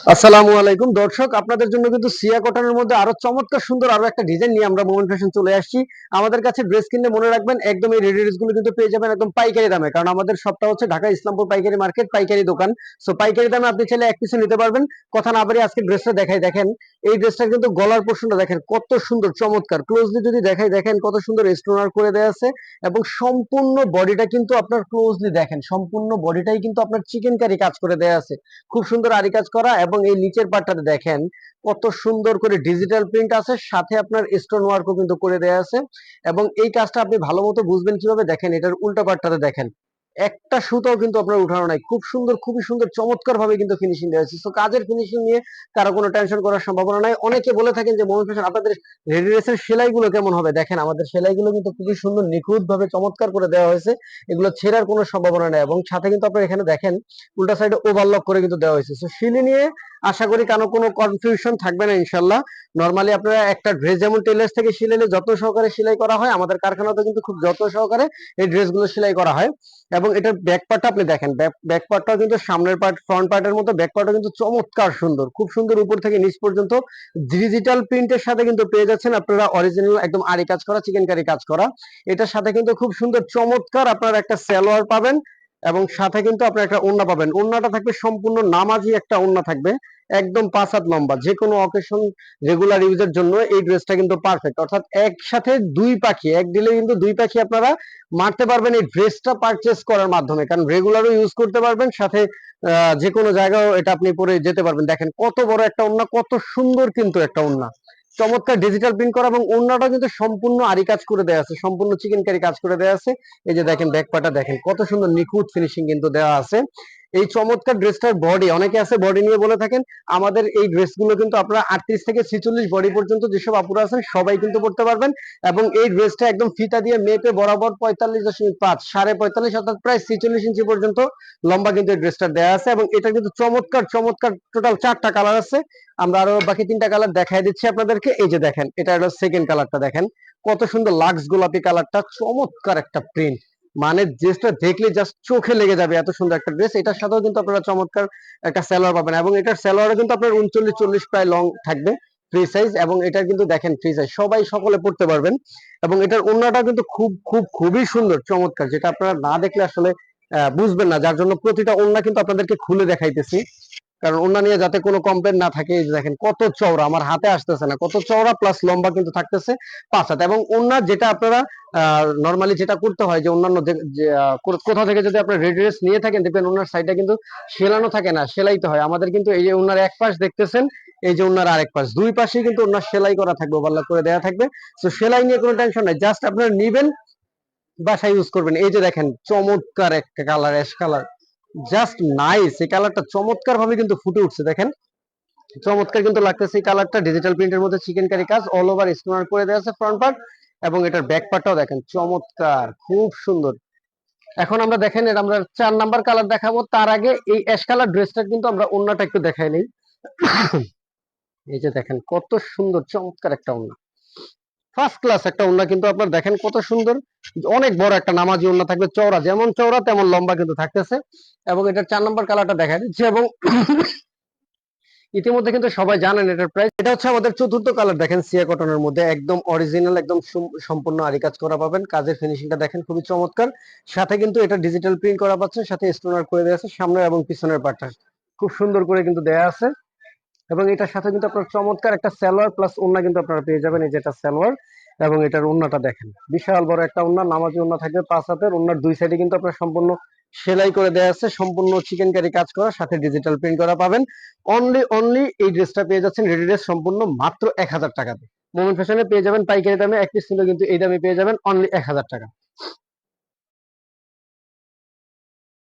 আসসালামু আলাইকুম দর্শক, আপনাদের জন্য কিন্তু সিয়া কটনের মধ্যে আরো চমৎকার সুন্দর আরো একটা ডিজাইন নিয়ে আমরা মোমেন্ট ফ্যাশন চলে আসছি। আমাদের কাছে ড্রেস কিনলে মনে রাখবেন একদম এই রেডি ড্রেস গুলো কিন্তু পেয়ে যাবেন একদম পাইকারি দামে, কারণ আমাদের সবটা হচ্ছে ঢাকা ইসলামপুর পাইকারি মার্কেট, পাইকারি দোকান। সো পাইকারি দামে আপনি চাইলে এক পিসে নিতে পারবেন। কথা না বাড়িয়ে আজকে ড্রেসটা দেখাই। দেখেন এই ড্রেসটা কিন্তু গলার পোর্শনটা দেখেন কত সুন্দর চমৎকার, ক্লোজলি যদি দেখাই দেখেন কত সুন্দর স্টোনার করে দেয়া আছে। এবং সম্পূর্ণ বডিটা কিন্তু আপনার ক্লোজলি দেখেন, সম্পূর্ণ বডিটাই কিন্তু আপনার চিকেন কারি কাজ করে দেয়া আছে, খুব সুন্দর আরি কাজ করা। এবং এই নিচের পার্টটাতে দেখেন কত সুন্দর করে ডিজিটাল প্রিন্ট আছে, সাথে আপনার স্টোন ওয়ার্কও কিন্তু করে দেয়া আছে। এবং এই কাজটা আপনি ভালো মতো বুঝবেন কিভাবে, দেখেন এটার উল্টা পার্টটাতে দেখেন একটা সুতাও কিন্তু আপনার উঠানো নাই, খুব সুন্দর খুবই সুন্দর চমৎকার ভাবে কিন্তু ফিনিশিং দেওয়া হয়েছে। তো কাজের ফিনিশিং নিয়ে কারো কোনো টেনশন করার সম্ভাবনা নাই। অনেকে বলে থাকেন যে মোমেন্ট ফ্যাশন আপনাদের রেডি ড্রেসের সেলাইগুলো কেমন হবে, দেখেন আমাদের সেলাইগুলো কিন্তু খুবই সুন্দর নিখুঁত ভাবে চমৎকার করে দেওয়া হয়েছে, এগুলো ছেঁড়ার কোনো সম্ভাবনা নেই। এবং সাথে কিন্তু আপনার এখানে দেখেন উল্টা সাইডে ওভারলক করে কিন্তু দেওয়া হয়েছে। তো সিলি নিয়ে আশা করি কারো কোনো কনফিউশন থাকবে না ইনশাল্লাহ। নরমালি আপনারা একটা ড্রেস যেমন টেলার্স থেকে সিলাইলে যত্ন সহকারে সেলাই করা হয়, আমাদের কারখানাতে কিন্তু খুব যত্ন সহকারে এই ড্রেসগুলো সেলাই করা হয়। এবং এটার ব্যাক পার্টটা আপনি দেখেন, ব্যাক পার্টটাও কিন্তু সামনের পার্ট ফ্রন্ট পার্টের মতো ব্যাক পার্টও কিন্তু চমৎকার সুন্দর, খুব সুন্দর উপর থেকে নিচ পর্যন্ত ডিজিটাল প্রিন্টের সাথে কিন্তু পেয়ে যাচ্ছেন আপনারা অরিজিনাল একদম আরি কাজ করা, চিকেন কারি কাজ করা। এটার সাথে কিন্তু খুব সুন্দর চমৎকার আপনারা একটা সালোয়ার পাবেন, এবং সাথে কিন্তু আপনার একটা ওড়না পাবেন। ওড়নাটা থাকবে সম্পূর্ণ নামাজি একটা ওড়না থাকবে, একদম 5 হাত লম্বা, যে কোনো অকেশন রেগুলার ইউজের জন্য এই ড্রেসটা কিন্তু পারফেক্ট। অর্থাৎ একসাথে দুই পাখি, এক দিলে কিন্তু দুই পাখি আপনারা মারতে পারবেন এই ড্রেসটা পারচেস করার মাধ্যমে, কারণ রেগুলারও ইউজ করতে পারবেন, সাথে যে কোনো জায়গায় এটা আপনি পরে যেতে পারবেন। দেখেন কত বড় একটা ওড়না, কত সুন্দর কিন্তু একটা ওড়না, চমৎকার ডিজিটাল প্রিন্ট করা। এবং ওড়নাটা কিন্তু সম্পূর্ণ আরি কাজ করে দেওয়া আছে, সম্পূর্ণ চিকেন কারি কাজ করে দেওয়া আছে। এই যে দেখেন ব্যাক পার্টটা দেখেন কত সুন্দর নিখুঁত ফিনিশিং কিন্তু দেওয়া আছে। এই চমৎকার ড্রেসটার বডি, অনেকে আছে বডি নিয়ে বলে থাকেন, আমাদের এই ড্রেসগুলো কিন্তু আপনারা 38 থেকে 46 বডি পর্যন্ত যেসব আপুরা আছেন সবাই কিন্তু পড়তে পারবেন। এবং এই ড্রেসটা একদম ফিতা দিয়ে মেপে বরাবর 45.5, 45.5 অর্থাৎ প্রায় 46 ইঞ্চি পর্যন্ত লম্বা কিন্তু এই ড্রেসটা দেওয়া আছে। এবং এটা কিন্তু চমৎকার চমৎকার টোটাল 4টা কালার আছে। আমরা আরো বাকি 3টা কালার দেখাই দিচ্ছি আপনাদেরকে। এই যে দেখেন এটা হলো সেকেন্ড কালারটা, দেখেন কত সুন্দর লাক্স গোলাপি কালারটা, চমৎকার একটা প্রিন্ট, মানে ড্রেসটা দেখলে জাস্ট চোখে লেগে যাবে, এত সুন্দর একটা ড্রেস। এটার সাথেও কিন্তু আপনারা চমৎকার একটা সালোয়ার পাবেন, এবং এটার সালোয়ারও কিন্তু আপনার 39-40 প্রায় লং থাকবে, ফ্রি সাইজ। এবং এটা কিন্তু দেখেন ফ্রি সাইজ, সবাই সকলে পড়তে পারবেন। এবং এটার ওড়নাটা কিন্তু খুবই সুন্দর চমৎকার, যেটা আপনারা না দেখলে আসলে বুঝবেন না, যার জন্য প্রতিটা ওড়না কিন্তু আপনাদেরকে খুলে দেখাইতেছি, কারণ ওড়না নিয়ে যাতে কোনো কমপ্লেন না থাকে। এই যে দেখেন কত চওড়া, আমার হাতে আসতেছে না, কত চওড়া প্লাস লম্বা কিন্তু থাকতেছে 5 হাত। এবং ওড়না যেটা আপনারা নরমালি যেটা করতে হয় যে অন্যান্য কোথাও থেকে যদি আপনারা রেড ড্রেস নিয়ে থাকেন, দেখবেন ওনার সাইডটা কিন্তু সেলানো থাকে না, সেলাইতে হয়। আমাদের কিন্তু এই যে ওনার এক পাশ দেখতেছেন, এই যে ওনার আরেক পাশ, দুই পাশেই কিন্তু ওনার সেলাই করা থাকবে, ওভারলক করে দেওয়া থাকবে। তো সেলাই নিয়ে কোনো টেনশন নাই, জাস্ট আপনারা নিবেন, বাসায় ইউজ করবেন। এই যে দেখেন চমৎকার একটা colour, ash colour, just nice. এই কালারটা চমৎকার ভাবে কিন্তু ফুটে উঠছে, দেখেন চমৎকার কিন্তু লাগতেছে। এই কালারটা ডিজিটাল প্রিন্টের মধ্যে চিকেন কারি কাজ, অল ওভার স্টোনার করে দেওয়া আছে ফ্রন্ট পার্ট। এবং এটার ব্যাক পার্টটাও দেখেন চমৎকার, খুব সুন্দর। এখন আমরা দেখেন এটা আমরা 4 নাম্বার কালার দেখাবো, তার আগে এই অ্যাশ কালার ড্রেসটা কিন্তু আমরা ওন্নাটা একটু দেখাই নেই। এই যে দেখেন কত সুন্দর চমৎকার একটা ওন্না, ফার্স্ট ক্লাস একটা ওন্না কিন্তু আপনার দেখেন কত সুন্দর, অনেক বড় একটা নামাজি ওন্না থাকবে, চওড়া যেমন চওড়া তেমন লম্বা কিন্তু থাকতেছে। এবং এটার 4 নাম্বার কালারটা দেখা দিচ্ছে। এবং ইতিমধ্যে কিন্তু সবাই জানেন এটার প্রাইস। এটা হচ্ছে আমাদের চতুর্থ কালার, দেখেন সিয়া কটনের মধ্যে একদম অরিজিনাল, একদম সম্পূর্ণ আরি কাজ করা পাবেন। কাজের ফিনিশিংটা দেখেন খুবই চমৎকার, সাথে কিন্তু এটা ডিজিটাল প্রিন্ট করা পাচ্ছেন, সাথে স্টোনার করে দেওয়া আছে সামনের এবং পিছনের পার্টটা খুব সুন্দর করে কিন্তু দেয়া আছে। এবং এটার সাথে কিন্তু আপনার চমৎকার একটা সালোয়ার প্লাস ওড়না কিন্তু আপনারা পেয়ে যাবেন। এই যেটা সালোয়ার, এবং এটার ওড়নাটা দেখেন বিশাল বড় একটা ওড়না, নামাজি ওড়না থাকবে 5 হাতের। ওড়নার দুই সাইডে কিন্তু আপনার সম্পূর্ণ সেলাই করে দেওয়া আছে, সম্পূর্ণ চিকেন কারি কাজ করা, সাথে ডিজিটাল প্রিন্ট করা পাবেন। অনলি এই ড্রেসটা পেয়ে যাচ্ছেন রেডি ড্রেস সম্পূর্ণ মাত্র 1000 টাকাতে। মোমেন্ট ফ্যাশনে পেয়ে যাবেন পাইকারি দামে, এক পিস ছিল কিন্তু এই দামে পেয়ে যাবেন অনলি 1000 টাকা।